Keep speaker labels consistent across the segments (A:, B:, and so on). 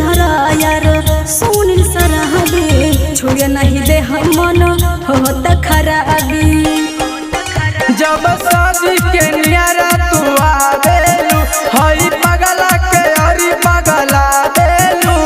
A: धरा यार सुनील सराहबी छुए नहीं दे हम मन होत खराबी।
B: जब शादी के नियारा तू आवेलू हई पगला के अरी पगला देलू।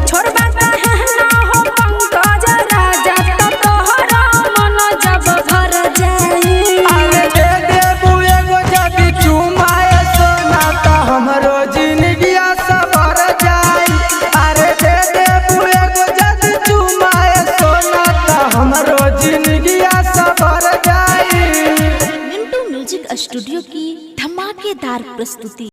A: छोड़बा काहे ना हो पंकज राजा तो तोहरा मन जब भर जाई।
B: अरे दे देबू एगो जदी चुमाए सोना त हमरो जिंदगिया सबर जाई। अरे दे देबू एगो जदी चुमाए सोना त हमरो जिंदगिया सबर जाई।
C: मिंटू म्यूजिक स्टूडियो की धमाकेदार प्रस्तुति।